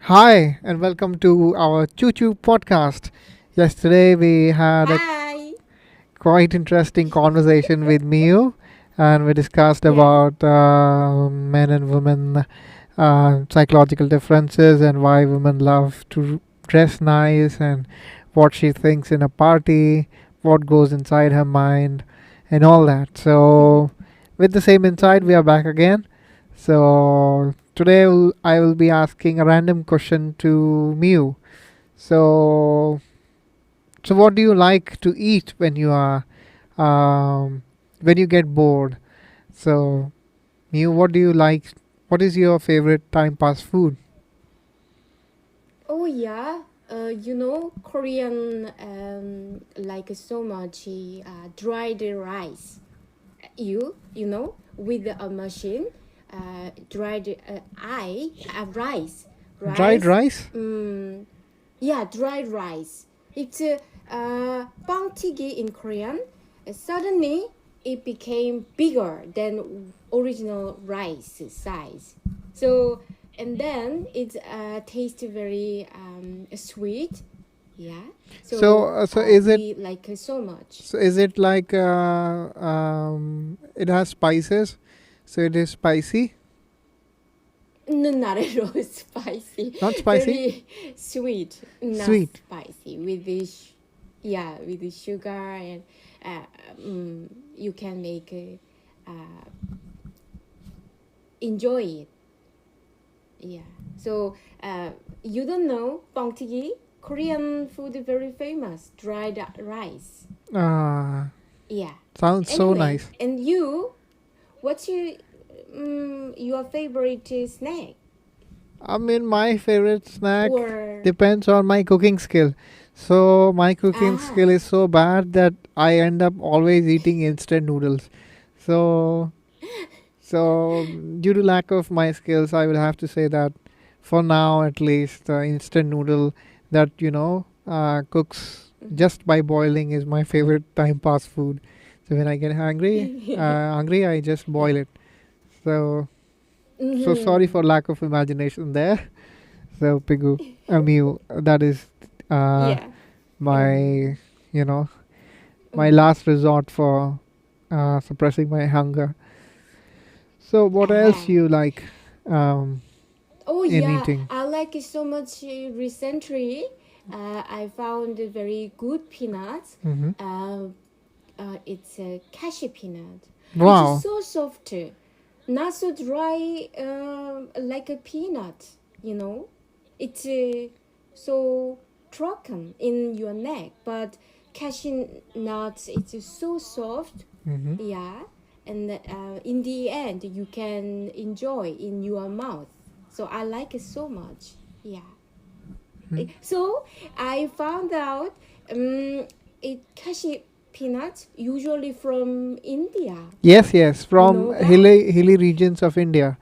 Hi, and welcome to our Choo Choo podcast. Yesterday we had a Hi. quite interesting conversation with Miu, and we discussed Yeah. about men and women psychological differences and why women love to dress nice and what she thinks in a party, what goes inside her mind, and all that. So, with the same insight, we are back again. So, today I will be asking a random question to Miu. So, so what do you like to eat um, when you get bored? So, Miu, what do you like? What is your favorite time pass food? Oh yeah. Korean like so much dried rice. With a machine, dried rice, Dried rice. rice? Yeah, dried rice. It's bangtigi in Korean. Suddenly, it became bigger than original rice size. So, and then it tastes very sweet. Yeah. So, So so is it we like it so much. so is it like it has spices? So it is spicy, No, not at all spicy. not spicy, Very sweet, not sweet. spicy. With this, yeah, with the sugar and uh, you can make enjoy it. Yeah. So you don't know bangtigi? Korean food is very famous. Dried rice. Ah, Yeah. sounds so Anyway, nice. and you, what's your favorite snack I mean, my favorite snack or depends on my cooking skill. So my cooking skill ah? is so bad that I end up always eating instant noodles. So so due to lack of my skills, I will have to say that for now at least, the instant noodle that cooks just by boiling is my favorite time pass food. So when I get hungry, I just boil it. So so sorry Mm-hmm. for lack of imagination there. So Pigu, Amiu, that is uh, Yeah. my you know my Mm. last resort for suppressing my hunger. So what else Aha. you like um, Oh in yeah, eating? I like it so much. Recently, I found a very good peanuts. Hmm. Uh, it's a cashew peanut. It's Wow. so soft, not so dry like a peanut. You know, it's so broken in your neck, but cashew nuts it's so soft. Hmm. Yeah, and in the end you can enjoy in your mouth, so I like it so much. Yeah. So I found out it cashew peanuts usually from India. Yes, yes, You from know that? hilly regions of India.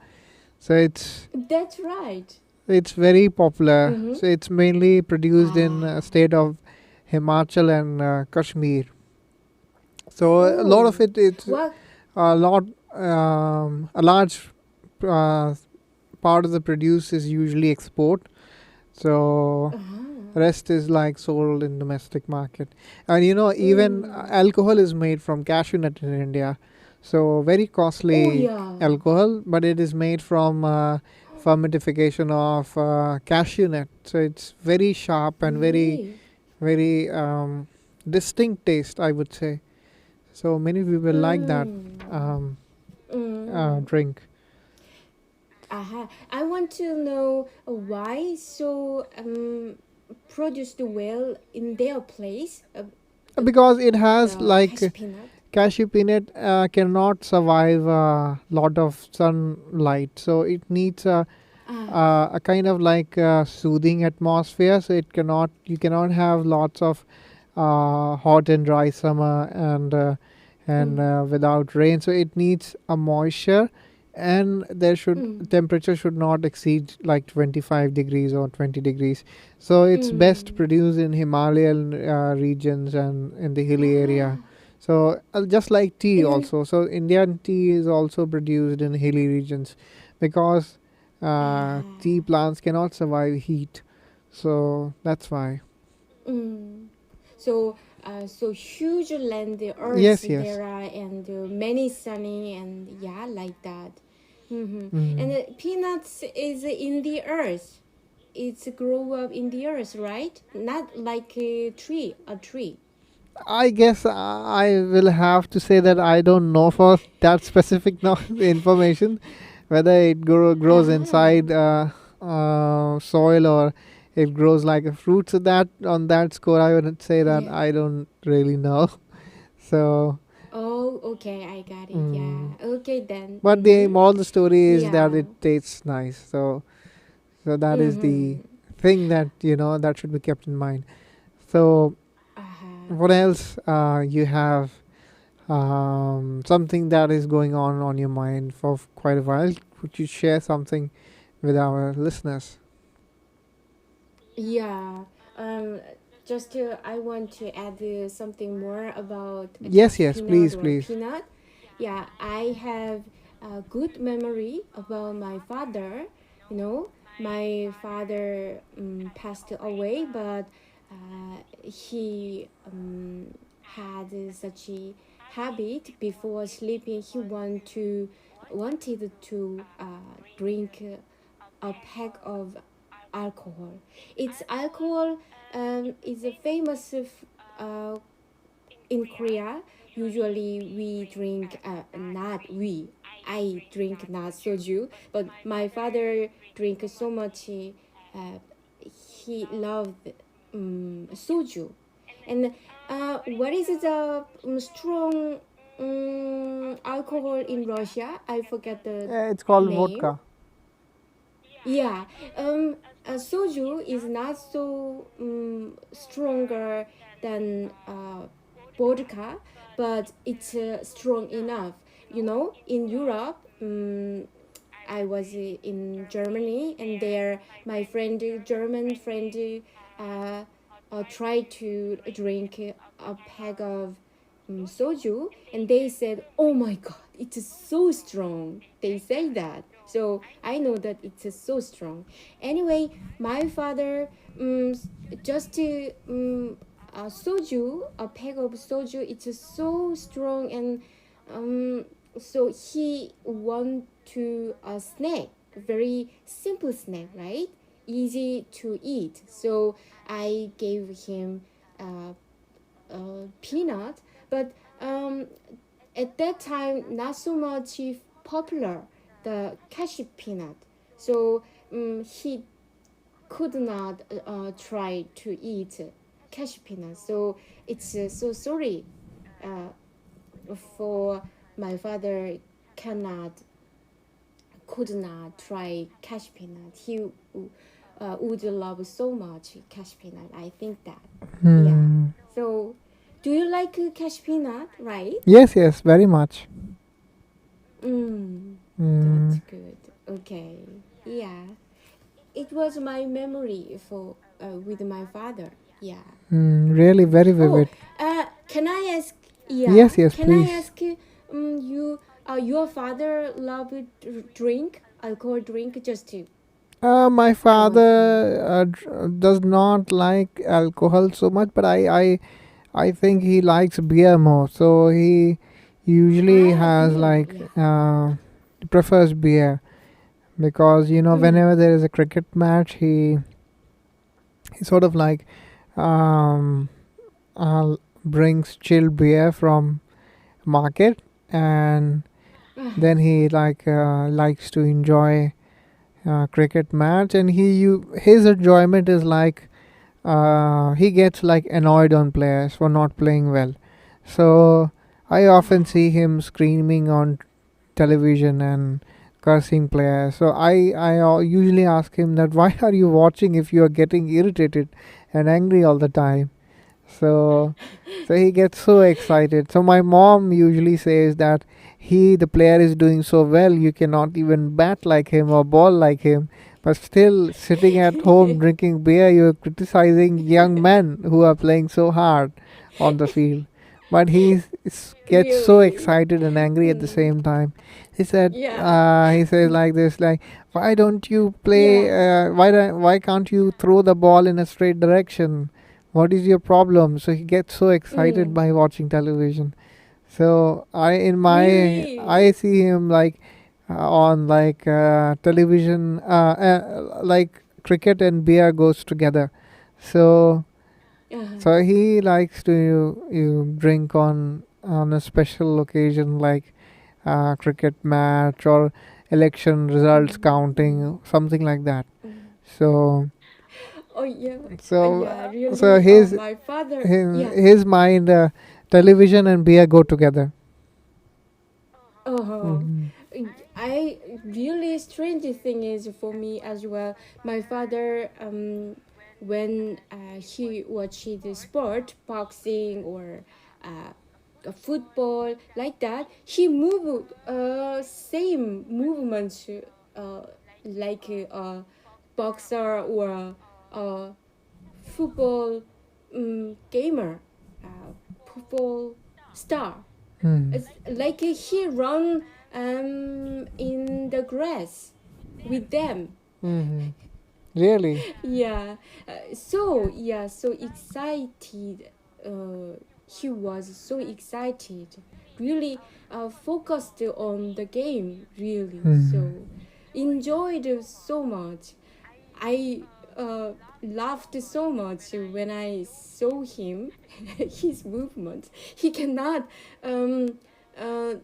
So That's right. it's very popular. Mm-hmm. So it's mainly produced in Ah. state of Himachal and Kashmir. So a lot of Oh. it's What? a lot a large uh, part of the produce is usually export. So Ah. rest is like sold in domestic market. And even Mm. alcohol is made from cashew nut in India. So very Oh costly yeah. alcohol, but it is made from fermentification of cashew nut. So it's very sharp and Really? very distinct taste, I would say. So many people like that Mm. um, Mm. drink. Aha. I want to know why so produced well in their place. Uh, Because it has the like cashew peanut. cashew peanut cannot survive a lot of sunlight, so it needs Ah. a kind of like soothing atmosphere. So it cannot you cannot have lots of hot and dry summer and Mm. without rain. So it needs a moisture, and there should Mm. temperature should not exceed like 25 degrees or 20 degrees. So it's best Mm. produced in Himalayan regions and in the hilly area. Ah. So just like tea And also. So Indian tea is also produced in hilly regions because Ah. Tea plants cannot survive heat, so that's why. Mm. So, so huge land, the earth Yes, yes. there are, and many sunny, and yeah, like that. And Mm. peanuts is in the earth. It's grow up in the earth, right? Not like a tree. I guess I will have to say that I don't know for that specific information whether it grows Ah, inside soil or it grows like a fruit. So that on that score, I would say that yeah. I don't really know. So, Oh, okay, I got it. Yeah. mm. Okay then. But the moral of the story is that Yeah. it tastes nice. So that is the Mm-hmm. thing that that should be kept in mind. So Uh-huh. what else you have? Something that is going on your mind for quite a while. Would you share something with our listeners? Yeah. Um, just I want to add something more about a Yes, cashew yes, peanut please, or please. peanut. Yeah, I have a good memory about my father. My father passed away, but he had such a habit before sleeping. He wanted to drink a pack of alcohol. It's alcohol is a famous uh, in Korea. Usually we drink not we. I drink not soju, but my father drink so much. He loved soju, and what is the strong alcohol in Russia? I forget the It's called name. vodka. Yeah, soju is not so stronger than vodka, but it's strong enough. In Europe, I was in Germany, and there my friend, German friend, uh, tried to drink a pack of soju, and they said, "Oh my God, it's so strong." They say that, so I know that it's so strong. Anyway, my father just soju, a pack of soju, it's so strong, and um, so he want to a snack, very simple snack, right? Easy to eat. So I gave him uh, peanut, but at that time not so much popular the cashew peanut. So he could not try to eat cashew peanut. So it's so sorry uh, for my father cannot could not try cashew peanut. He would love so much cashew peanut. I think that. Yeah. Hmm. So, do you like cashew peanut? Right? Yes, yes, very much. Mm, Hmm. that's good. Okay. Yeah. It was my memory for with my father. Yeah. Really very Oh, vivid. can I ask? Yeah. Yes, yes, Can I please. ask you? Your father love drink alcohol drink just to. My I want to know. father does not like alcohol so much, but I think he likes beer more. So he usually Ah, has beer. like Yeah. prefers beer because Mm. whenever there is a cricket match, he sort of like um, uh, brings chilled beer from market, and Uh-huh. then he likes to enjoy cricket match, and his enjoyment is like he gets like annoyed on players for not playing well. So I often see him screaming on television and cursing players. So I usually ask him that why are you watching if you are getting irritated and angry all the time. So he gets so excited. So my mom usually says that the player is doing so well, you cannot even bat like him or ball like him. But still sitting at home drinking beer, you're criticizing young men who are playing so hard on the field. but gets so Really. excited and angry at the Hmm. same time. Yeah. He says like this, like, why don't you play? Yeah. Why can't you throw the ball in a straight direction? What is your problem? So he gets so excited Mm. by watching television. So I Really. see him like on like television, like cricket and beer goes together. So Uh-huh. so he likes to you drink on a special occasion like cricket match or election results Mm. counting, something like that. Mm. So Oh yeah. so Yeah, so really. his My father. his, Yeah. his mind, television and beer go together. Oh, Hmm. I really strange thing is for me as well. My father, when he watched the sport, boxing or football like that, he moved same movements uh, like a boxer or a football gamer, football star. Hmm. It's like he run in the grass with them. Hmm. Really? Yeah. So excited. He was so excited. Really focused on the game. Really. Hmm. So enjoyed so much. I laughed so much when I saw him, his movements. He cannot um, uh,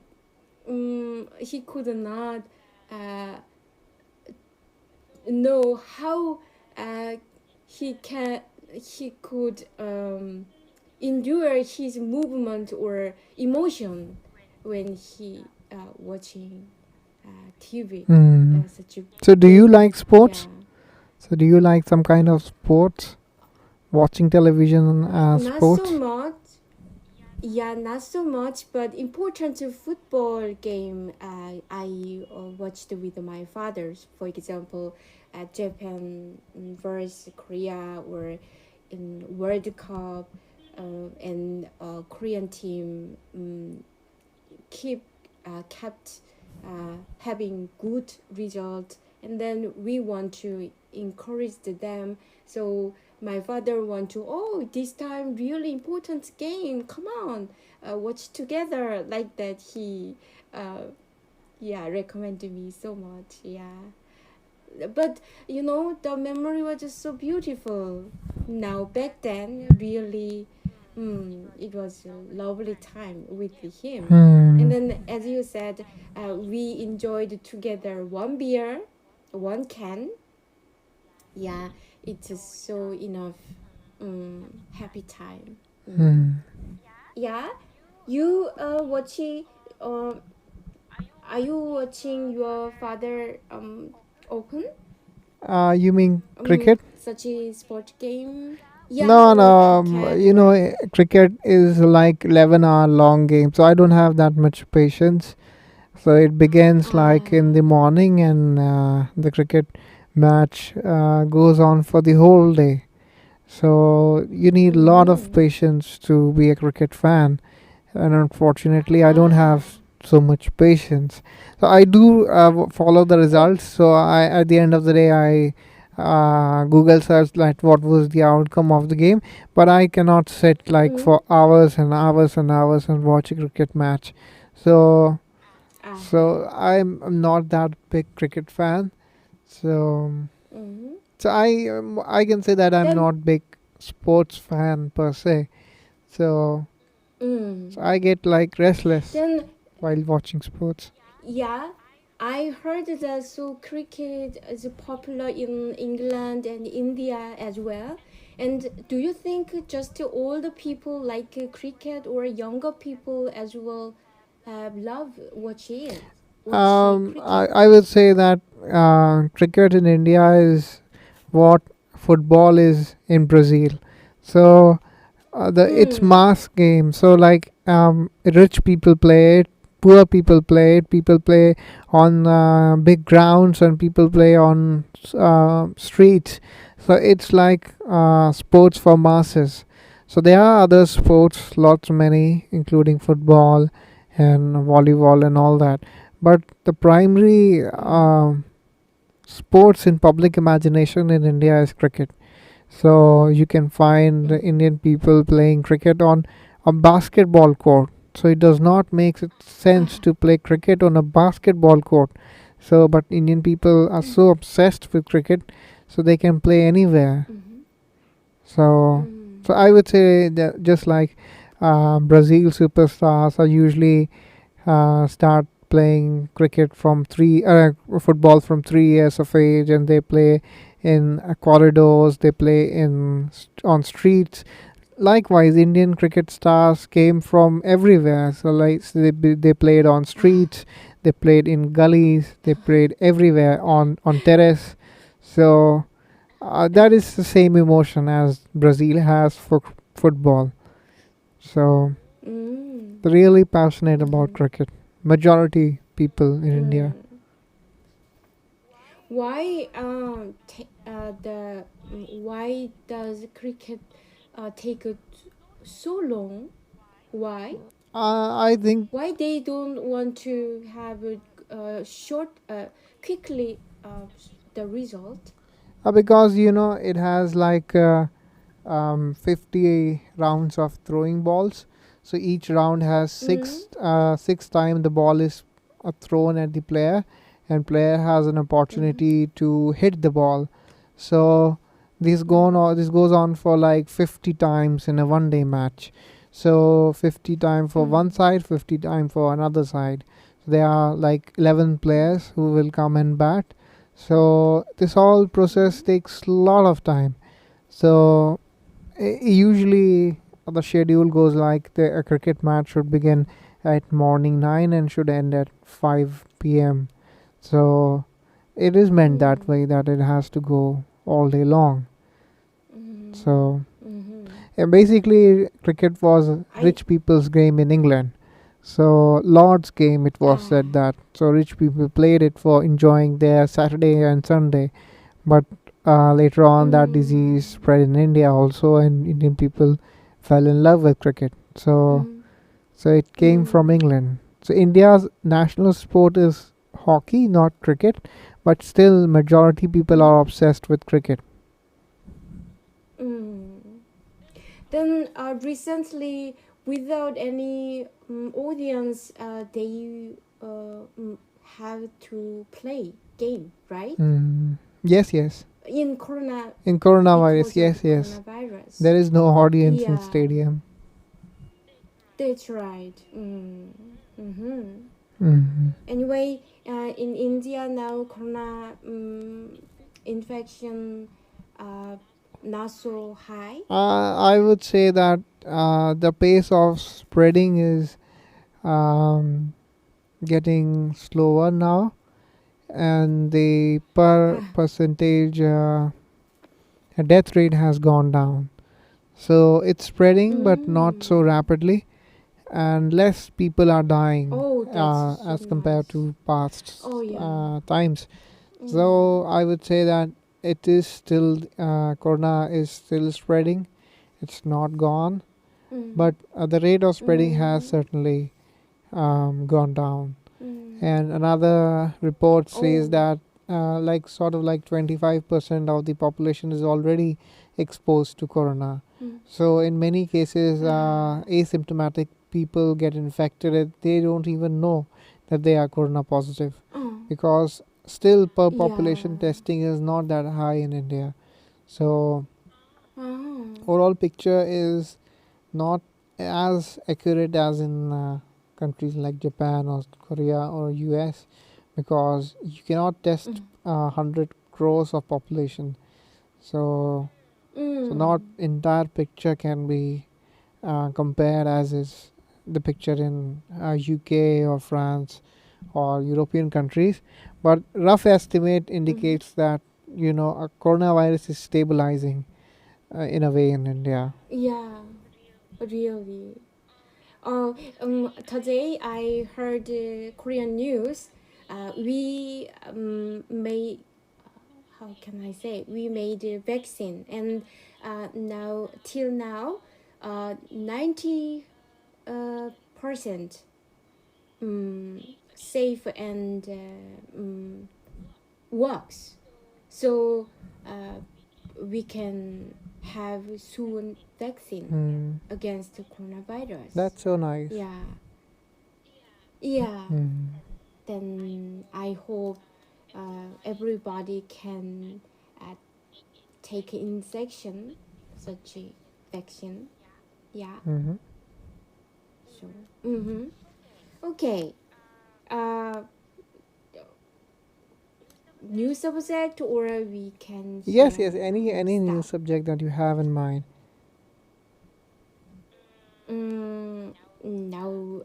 he could not uh, know how uh, he could endure his movement or emotion when he watching TV, Hmm. such a So do you game. like sports? Yeah, So do you like some kind of sports? Watching television not so sports? much. Yeah, not so much, but important football game I watched with my fathers. For example, Japan versus Korea or in World Cup, and Korean team keep kept having good result, and then we want to encourage them. So my father want to, oh, this time really important game, come on, watch together, like that. He yeah, recommended me so much. Yeah, but the memory was just so beautiful. Now back then, really, it was a lovely time with him. And Hmm. then, as you said, we enjoyed together one beer, one can. Yeah, it is so enough. Happy time. Hmm. Yeah, you watching. Uh, are you watching your father open You mean cricket? such a sport game? Yeah, No, or no. cricket You know, or cricket is like 11-hour long game, so I don't have that much patience. So it begins like in the ah morning, and the cricket match goes on for the whole day. So you need a lot of mm-hmm. patience to be a cricket fan, and unfortunately, I don't ah have so much patience. So I do follow the oh results. So I, at the end of the day, I Google search like what was the outcome of the game, but I cannot sit like mm, for hours and hours and hours and watch a cricket match. So ah so I'm not that big cricket fan. So mm-hmm. I can say that I'm Then not big sports fan per se. So mm, I get like restless then while watching sports. yeah, I heard that so cricket is popular in England and India as well. And do you think just older people like cricket or younger people as well love watch cricket? I would say that cricket in India is what football is in Brazil. So the it's Mm. mass game. So like rich people play it, poor people play it. People play on big grounds, and people play on streets. So it's like sports for masses. So there are other sports, lots many, including football and volleyball and all that. But the primary sports in public imagination in India is cricket. So you can find Mm. Indian people playing cricket on a basketball court. So it does not make sense Ah. to play cricket on a basketball court. So, but Indian people are so obsessed with cricket, so they can play anywhere. Mm-hmm. So, Mm. so I would say that just like Brazil superstars are usually start playing cricket from football from 3 years of age, and they play in corridors, they play on streets. Likewise, Indian cricket stars came from everywhere. So like they played on Ah. streets, they played in gullies, they played everywhere on terrace. So that is the same emotion as Brazil has for football. So Mm. they're really passionate about Mm-hmm. cricket. Majority people in India. Mm. Why why does cricket take so long? Why? I think Why they don't want to have a short quickly the result? because it has like 50 rounds of throwing balls. So each round has Mm. six time the ball is thrown at the player, and player has an Mm. opportunity to hit the ball. So Mm. this goes on for like 50 times in a 1 day match. So 50 time for Mm. one side, 50 time for another side. So there are like 11 Mm. players who will come and bat. So this whole process Mm. takes a lot of time. So usually the schedule goes like a cricket match should begin at morning 9 and should end at 5 p.m. So it is meant that Mm. way that it has to go all day long. Mm. So Mm-hmm. basically cricket was I rich people's game in England. So Lord's game it was ah. said that. So rich people played it for enjoying their Saturday and Sunday. But later on, that Mm. disease spread in India also, and Indian people fell in love with cricket. Mm. So it came from Mm. England. So India's national sport is hockey, not cricket, but still majority people Mm. are obsessed with cricket. Mm. Then recently, without any audience, they have to play game, right? Mm. Yes, yes. In Corona, In coronavirus, because of yes, yes. coronavirus. There is no audience in Yeah, stadium. that's right. Mm. Mm-hmm. Hmm. Anyway, in India now, corona infection uh, not so high. I would say that the pace of spreading is um, getting slower now, and the per Ah. percentage death rate has gone down. So it's spreading, but not so Mm. rapidly, and less people are dying Oh, that's so as compared nice. to past Oh yeah. times. Mm. So I would say that it is still corona is still spreading. It's not gone, Mm. but the rate of spreading has Mm. certainly gone down. Mm. And another report says Oh. that like sort of like 25% of the population is already exposed to corona. Mm. So in many cases Ah. asymptomatic people get infected and they don't even know that they are corona positive, Oh. because still per Yeah. population testing is not that high in India. So Oh. overall picture is not as accurate as in countries like Japan or Korea or US, because you cannot test Mm. 100 crores of population. So, so not Mm. entire picture can be compared as is the picture in UK or France or European countries. But rough estimate Mm. indicates that a coronavirus is stabilizing in a way in India. Yeah. Really. Today I heard Korean news. We made, how can I say, we made a vaccine, and now till now 90 percent safe and works. So uh, we can have soon vaccine Mm. against the coronavirus. That's so nice. Yeah, yeah. Mm. Then I hope everybody can uh, take injection such a vaccine. Yeah. Mm-hmm. So. Mm-hmm. Okay. Uh, New subject or we can Yes, hear yes. Any new stuff. subject that you have in mind. Now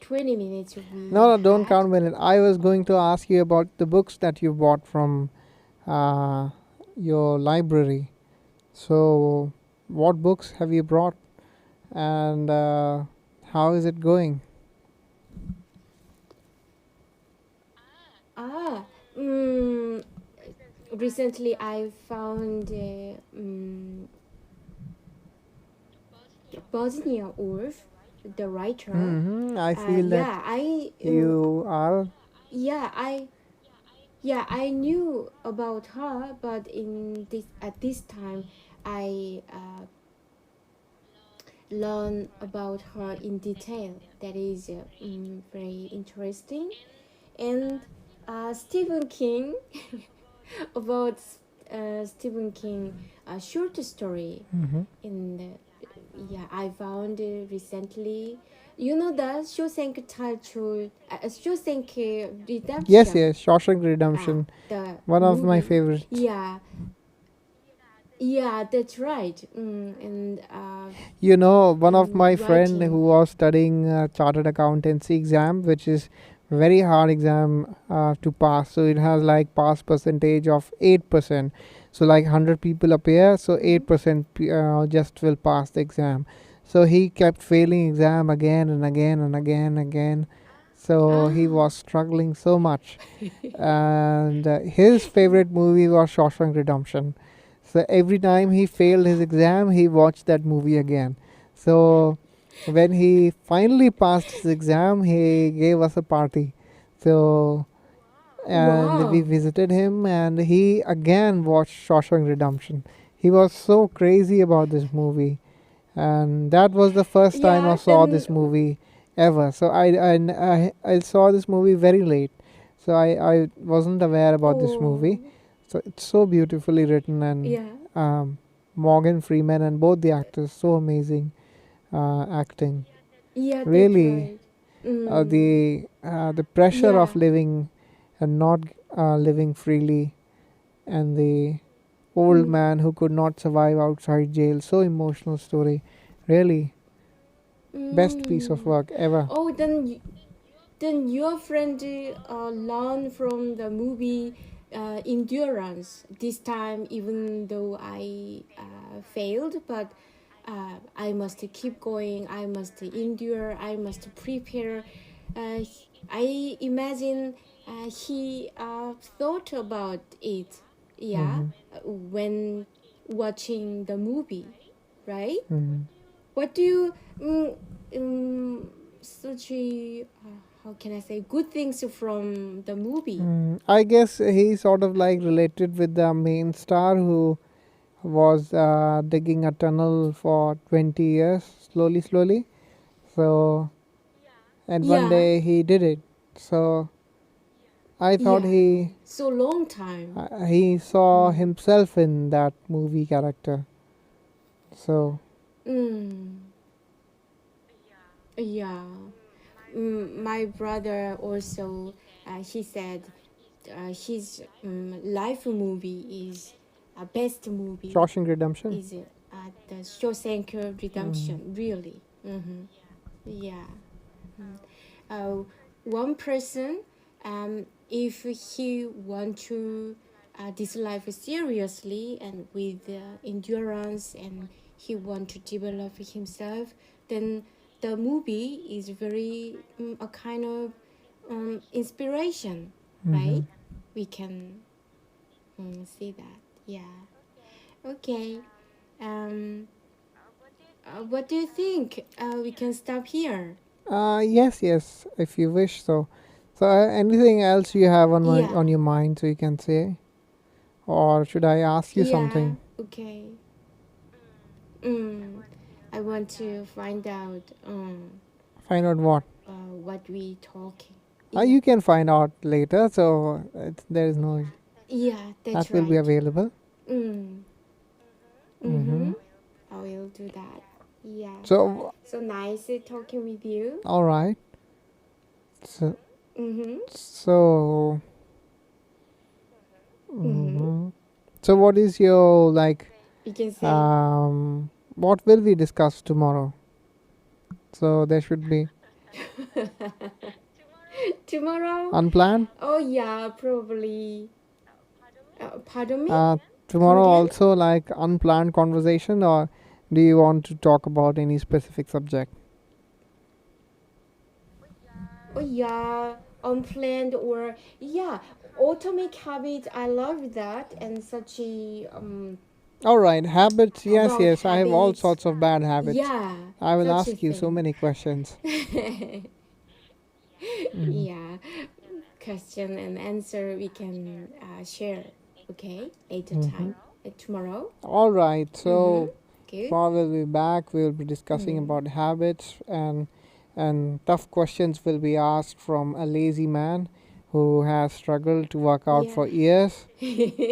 20 minutes No, we no, don't had. count minute. I was going to ask you about the books that you bought from uh, your library. So, what books have you brought, and how is it going? Ah, mm, recently I found Bosnia Ulf, the writer. Mm-hmm. I feel that Yeah, I you are. yeah I knew about her, but in this at this time I learn about her in detail. That is very interesting. And Stephen King, about Stephen King, a short story Mm-hmm. in the yeah I found recently. You know the Shawshank title, Shawshank Yes, Redemption. yes. Shawshank Redemption, The one of my movie. favorites. Yeah, yeah, that's right. And You know, one of my friend writing. who was studying chartered accountancy exam, which is very hard exam to pass. So it has like pass percentage of 8%. So like 100 people appear, so Mhm. 8% just will pass the exam. So he kept failing exam again and again and again and again. So he Ah, was struggling so much, and his favorite movie was Shawshank Redemption. So every time he failed his exam, he watched that movie again. So when he finally passed his exam, he gave us a party. So and we wow. visited him, and he again watched Shawshank Redemption. He was so crazy about this movie, and that was the first time I Yeah, saw then this movie ever. So I saw this movie very late, so I wasn't aware about this movie. oh, So it's so beautifully written, and yeah. um, Morgan Freeman and both the actors so amazing acting. Yeah, that's Really, right. Mm, the pressure of yeah. living and not living freely, and the old Mm, man who could not survive outside jail. So emotional story. Really, best piece of mm. work ever. Oh, then your friend learned from the movie Endurance this time, even though I failed, but I must keep going, I must endure, I must prepare. I imagine he thought about it, yeah, Hmm. when watching the movie, right? Hmm. What do you such a how can I say good things from the movie? I guess he sort of like related with the main star who was digging a tunnel for 20 years, slowly, slowly. So, and one Yeah, day he did it. So I thought yeah, so long time. he saw Mm. himself in that movie character. So, Mm. Yeah. My brother also he said his life movie is best movie Shawshank Redemption. is the Shawshank Mm. Redemption. Really. Yeah. uh, One person, if he want to this life seriously and with endurance, and he want to develop himself, then the movie is very a kind of inspiration, Mm-hmm. right? We can see that. Yeah. Okay. Um, what do you think? We can stop here. Yes, yes, if you wish so. So, anything else you have Yeah. on your mind, so you can say, or should I ask you Yeah. something? Okay. Mm, I want to find out Find out what? what we talking. Yeah. You can find out later. So there is no, Yeah, that's that will be right. available. Mm. Mm-hmm. Mm-hmm. I will do that. Yeah. So, So nice talking with you. all right. So, Mm-hmm. so, Mm-hmm. hmm so what is your like? You can say Um, what will we discuss tomorrow? So there should be tomorrow. unplanned. Oh yeah, probably. Pardon me? Uh, Come Tomorrow again? also like unplanned conversation, or do you want to talk about any specific subject? Oh yeah, unplanned or yeah, atomic habits. I love that and such a All right, habits. Yes, about yes. I have all habits. sorts of bad habits. Yeah, I will such a ask you so thing. many questions. Mhm. Yeah, question and answer we can share. Okay, later Mhm. time. Tomorrow. All right. Mm-hmm. So Good. tomorrow we'll be back. We'll be discussing Mm. about habits, and tough questions will be asked from a lazy man who has struggled to work out Yeah. for years.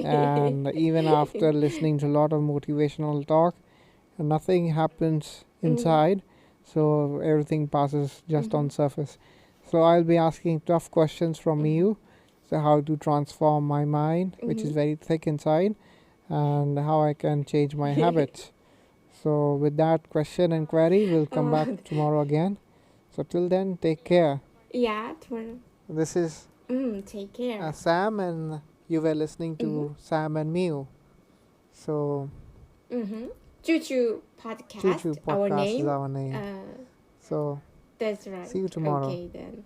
And even after listening to a lot of motivational talk, nothing happens Mm-hmm. inside, so everything passes just Mm-hmm. on surface. So I'll be asking tough questions from Mm-hmm. you, so how to transform my mind, which is Mm-hmm. very thick inside, and how I can change my habits. So with that question and query, we'll come back Oh, tomorrow again. So till then, take care. yeah, tomorrow. This is Take care. Sam, and you were listening Mm-hmm. to Sam and Mew. So Mm-hmm. Choo Choo Choo Podcast, Choo our Podcast is name. our name. Uh, So that's see right. you tomorrow. Okay, then.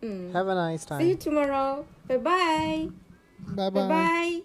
Mm. Have a nice See you time. tomorrow. Bye bye. Bye Bye bye. bye.